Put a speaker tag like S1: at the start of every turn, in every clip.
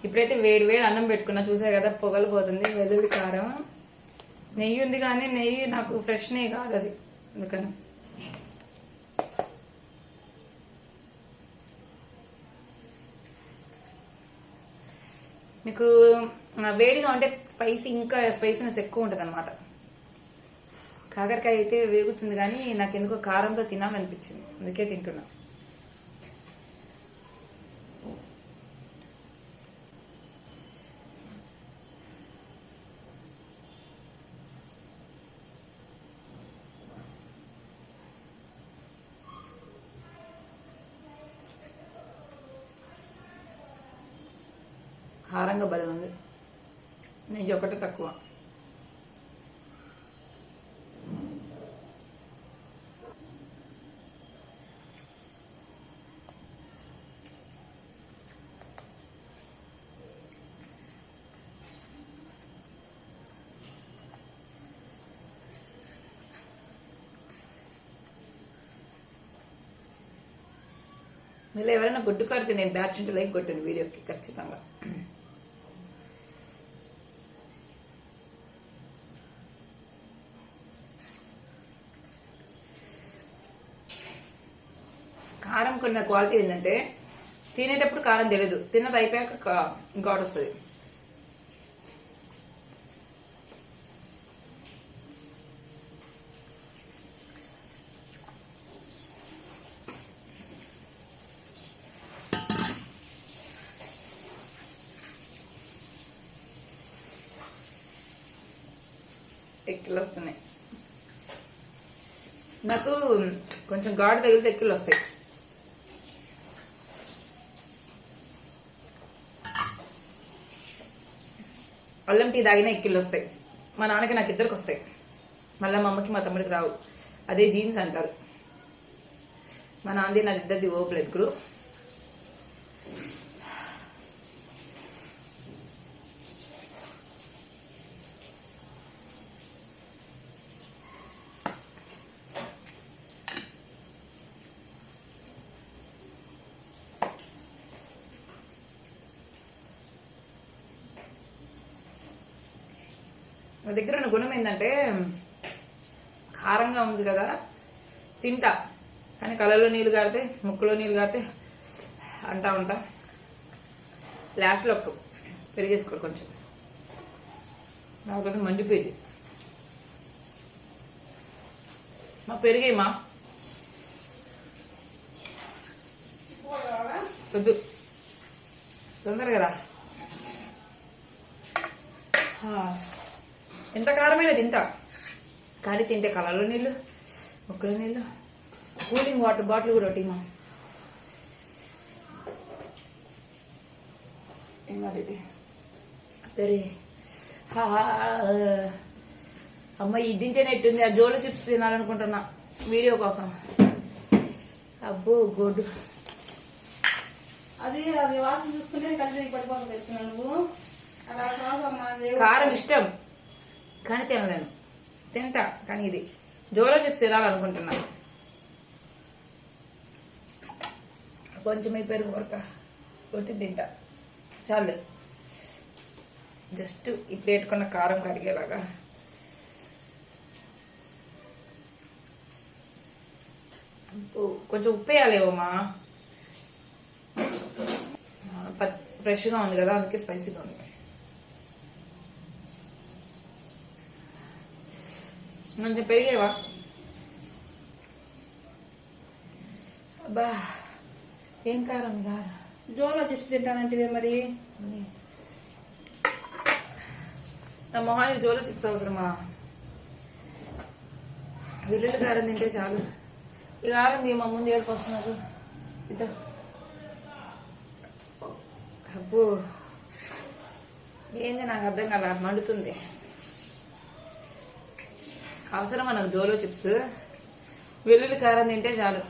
S1: ఇప్పుడైతే వేడి వేడి అన్నం పెట్టుకున్నా, చూసా కదా పొగలు పోతుంది. వెల్లుల్లి కారం, నెయ్యి ఉంది కానీ నెయ్యి నాకు ఫ్రెష్ నెయ్యి కాదు అది, అందుకని మీకు వేడిగా ఉంటే స్పైసీ, ఇంకా స్పైసీనెస్ ఎక్కువ ఉంటుంది అనమాట. కాకరకాయ అయితే వేగుతుంది కానీ నాకు ఎందుకో కారంతో తినాలనిపించింది, అందుకే తింటున్నా. కారంగా బలి ఉంది, నెయ్యి ఒకటి తక్కువ. మీరు ఎవరైనా గుడ్డు కారు తినే బ్యాచ్ ఉంటే లైక్ కొట్టండి వీడియోకి ఖచ్చితంగా. కారం కొన్న క్వాలిటీ ఏంటంటే తినేటప్పుడు కారం తెలియదు, తిన్నది అయిపోయాక ఘాటు వస్తుంది. ఎక్కిళ్ళు వస్తున్నాయి నాకు, కొంచెం ఘాటు తగిలితే ఎక్కిళ్ళు వస్తాయి. అల్లం టీ తాగినా ఎక్కిళ్ళు వస్తాయి. మా నాన్నకి నాకు ఇద్దరికి వస్తాయి, మళ్ళీ మా అమ్మకి మా తమ్ముడికి రావు. అదే జీన్స్ అంటారు. మా నాన్నది నాకు ఇద్దరిది ఓ బ్లడ్ గ్రూప్. నా దగ్గర ఉన్న గుణం ఏంటంటే కారంగా ఉంది కదా తింటా, కానీ కళ్ళలో నీళ్ళు కారితే, ముక్కులో నీళ్ళు కారితే అంటా ఉంటా. లాస్ట్లో ఒక పెరిగేసుకో కొంచెం, నాకు మండిపోయింది. మా పెరిగేమా వద్దు, తొందరగా రా. ఎంత కారమైనా తింటా, కానీ తింటే కళ్ళలో నీళ్ళు, ముక్కులో నీళ్ళు. కూలింగ్ వాటర్ బాటిల్ కూడా ఒకటి మా పెరిగి. అమ్మ ఇది తింటేనే ఎట్టుంది, ఆ జోలో చిప్స్ తినాలనుకుంటున్నా వీడియో కోసం. అబ్బో గొడ్డు
S2: అది అది వాసన చూసుకుంటే కలిసి పడిపోతుంది తెచ్చిన నువ్వు.
S1: కారం ఇష్టం కానీ తినలేను, తింటా కానీ ఇది జోలో చిప్స్ తినాలనుకుంటున్నా. కొంచెం పెరుగు కొరక కొట్టి తింటా చాలు. జస్ట్ ఇప్పుడు పెట్టుకున్న కారం కరిగేలాగా. కొంచెం ఉప్పు వేయాలేవమ్మా, ఫ్రెష్గా ఉంది కదా అందుకే స్పైసీగా ఉంది. కొంచెం పెరిగేవా? అబ్బా ఏం కారం కాదు.
S2: జోలో చిప్స్ తింటానంటే మరి
S1: నా మొహానికి జోలో చిప్స్ అవసరమా? వెల్లుల్లి కారం తింటే చాలు. ఈ కారం మా ముందు ఏడుకొస్తున్నారు ఇద్దరు. అబ్బో ఏంది నాకు అర్థం కాదు, మండుతుంది. అవసరమా నాకు జోలో చిప్స్? వెల్లుల్లి కారం తింటే చాలు.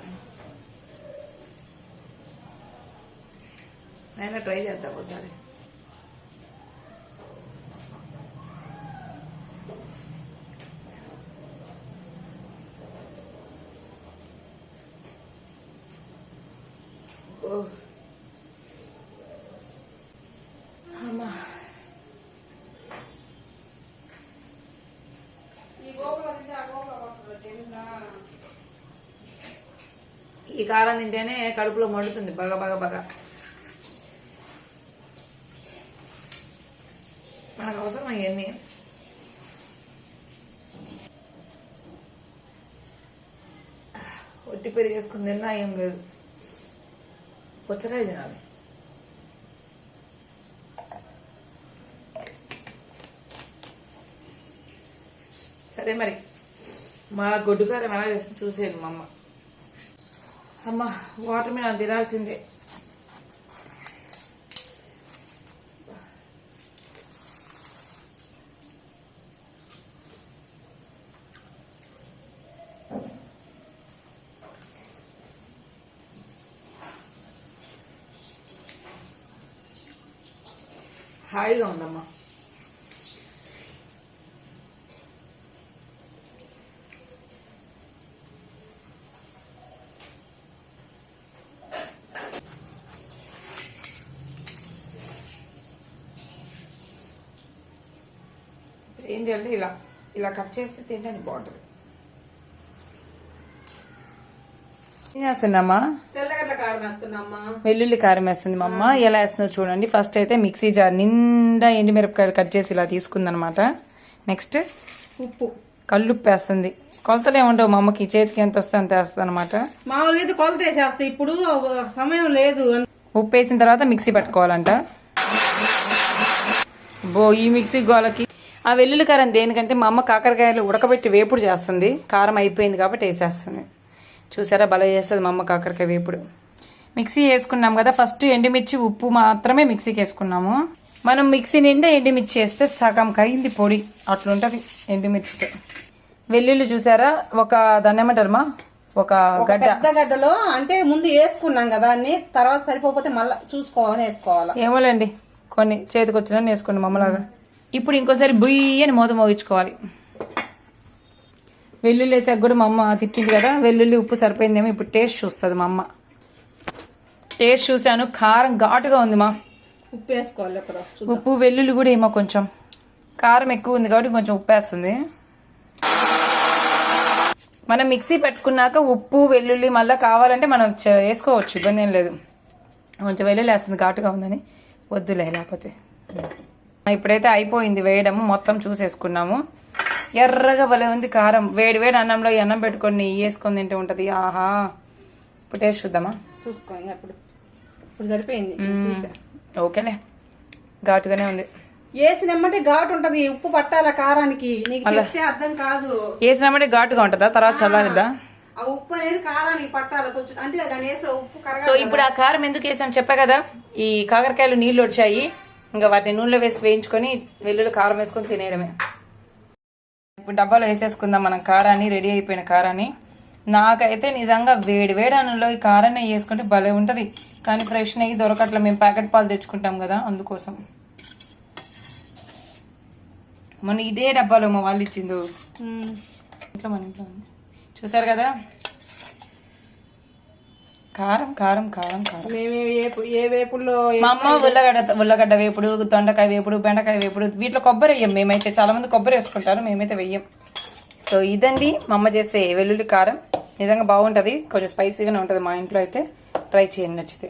S1: అయినా ట్రై చేద్దాం ఒకసారి. అమ్మా
S2: ఈ గోపులో తింటే ఆ గోపులో పడుతుంది తెలుసా?
S1: ఈ కారం తింటేనే కడుపులో మండుతుంది బాగా బాగా బాగా. మనకు అవసరం అవన్నీ. ఒట్టి పెరిగి వేసుకుని తిన్నా ఏం లేదు, పుచ్చకాయ తినాలి. సరే మరి మా గొడ్డు కారం ఎలా చేస్తుంది చూసేయండి మా అమ్మ. అమ్మ వాటర్ మీద తినాల్సిందే. హాయిగా ఉందమ్మా. ఏం చేయాలి, ఇలా ఇలా కట్ చేస్తే తింటే బాగుంటుంది. ఏం చేస్తున్నామ్మా?
S2: తెల్లగడ్డ కారం వేస్తున్నామ్మా.
S1: వెల్లుల్లి కారం వేస్తుంది మా అమ్మ. ఎలా వేస్తుందో చూడండి. ఫస్ట్ అయితే మిక్సీ జార్ నిండా ఎండుమిరపకాయలు కట్ చేసి ఇలా తీసుకుందనమాట. నెక్స్ట్
S2: ఉప్పు,
S1: కల్లుప్పు వేస్తుంది. కొలతలు ఏముండవు మా అమ్మకి, చేతికి ఎంత వస్తే అంత వేస్తుంది అనమాట.
S2: మామూలుగా అయితే కొలత వేసేస్తా, ఇప్పుడు సమయం లేదు.
S1: ఉప్పు వేసిన తర్వాత మిక్సీ పెట్టుకోవాలంట. ఈ మిక్సీ గోలకి ఆ వెల్లుల్లి కారం దేనికంటే మా అమ్మ కాకరకాయలు ఉడకబెట్టి వేపుడు చేస్తుంది. కారం అయిపోయింది కాబట్టి వేసేస్తుంది. చూసారా భలే చేస్తుంది మా అమ్మ కాకరకాయ వేపుడు. మిక్సీ వేసుకున్నాం కదా, ఫస్ట్ ఎండుమిర్చి ఉప్పు మాత్రమే మిక్సీకి వేసుకున్నాము. మనం మిక్సీ నిండా ఎండుమిర్చి వేస్తే సగం కయింది పొడి, అట్లుంటది ఎండుమిర్చితో. వెల్లుల్లి చూసారా, ఒక దాన్ని ఏమంటారమ్మా, ఒక గడ్డ.
S2: పెద్ద గడ్డలో అంటే ముందు వేసుకున్నాం కదా అన్ని, తర్వాత సరిపోతే మళ్ళీ చూసుకోవాలని వేసుకోవాలా.
S1: ఏమోలేండి, కొన్ని చేతికి వచ్చిన వేసుకోండి మమ్మలాగా. ఇప్పుడు ఇంకోసారి బుయ్యి అని మూత మోగించుకోవాలి. వెల్లుల్లి వేసాక కూడా మా అమ్మ తిప్పింది కదా, వెల్లుల్లి ఉప్పు సరిపోయిందేమో. ఇప్పుడు టేస్ట్ చూస్తుంది మా అమ్మ. టేస్ట్ చూశాను, కారం ఘాటుగా ఉంది మా.
S2: ఉప్పు వేసుకోవాలి ఒకరు.
S1: ఉప్పు వెల్లుల్లి కూడా ఏమో కొంచెం కారం ఎక్కువ ఉంది కాబట్టి కొంచెం ఉప్పు వేస్తుంది. మనం మిక్సీ పెట్టుకున్నాక ఉప్పు వెల్లుల్లి మళ్ళీ కావాలంటే మనం వేసుకోవచ్చు, ఇబ్బంది ఏం లేదు. కొంచెం వెల్లుల్లి వేస్తుంది ఘాటుగా ఉందని, వద్దులే లేకపోతే. ఇప్పుడైతే అయిపోయింది వేయడము, మొత్తం చూసేసుకున్నాము. ఎర్రగా భలే ఉంది కారం. వేడి వేడి అన్నంలో ఈ అన్నం పెట్టుకొని నెయ్యి వేసుకొని తింటే ఉంటది. ఆహా, ఇప్పుడు టేస్ట్ చూద్దామా?
S2: చూసుకో, ఇప్పుడు ఇప్పుడు సరిపోయింది.
S1: ఓకేలే, ఘాటుగానే ఉంది.
S2: వేసినమ్మంటే ఘాటు ఉంటది, ఉప్పు పట్టాల కారానికి. నీకు చెప్తే అర్థం కాదు.
S1: వేసినామంటే ఘాటుగా ఉంటుందా, తర్వాత చల్లారిద్దా?
S2: ఆ ఉప్పు అనేది కారానికి పట్టాలి కొంచెం, అంటే దాని వేసిన ఉప్పు
S1: సో ఇప్పుడు ఆ కారం ఎందుకు వేసాం చెప్పా కదా, ఈ కాకరకాయలు నీళ్లు వచ్చాయి, ఇంకా వాటిని నూనెలో వేసి వేయించుకొని వెల్లుల్లి కారం వేసుకొని తినేయడమే. ఇప్పుడు డబ్బాలో వేసేసుకుందాం మనం కారాన్ని, రెడీ అయిపోయిన కారాన్ని. నాకైతే నిజంగా వేడి వేడి అన్నంలో ఈ కారం నెయ్యి వేసుకుంటే భలే ఉంటది. కానీ ఫ్రెష్ నెయ్యి దొరకట్ల, మేము ప్యాకెట్ పాలు తెచ్చుకుంటాం కదా అందుకోసం. మన ఇదే డబ్బాలో మా వాళ్ళు ఇచ్చిండు ఇంట్లో, మన ఇంట్లో చూసారు కదా. కారం కారం కారం కారం.
S2: ఏ వేపుల్లో
S1: మా అమ్మ ఉల్లగడ్డ వేపుడు, దొండకాయ వేపుడు, బెండకాయ వేపుడు, వీటిలో కొబ్బరి వేయం మేమైతే. చాలా మంది కొబ్బరి వేసుకుంటారు, మేమైతే వెయ్యం. సో ఇదండి మా అమ్మ చేసే వెల్లుల్లి కారం. నిజంగా బాగుంటది, కొంచెం స్పైసీగానే ఉంటది. మా ఇంట్లో అయితే ట్రై చేయండి నచ్చితే.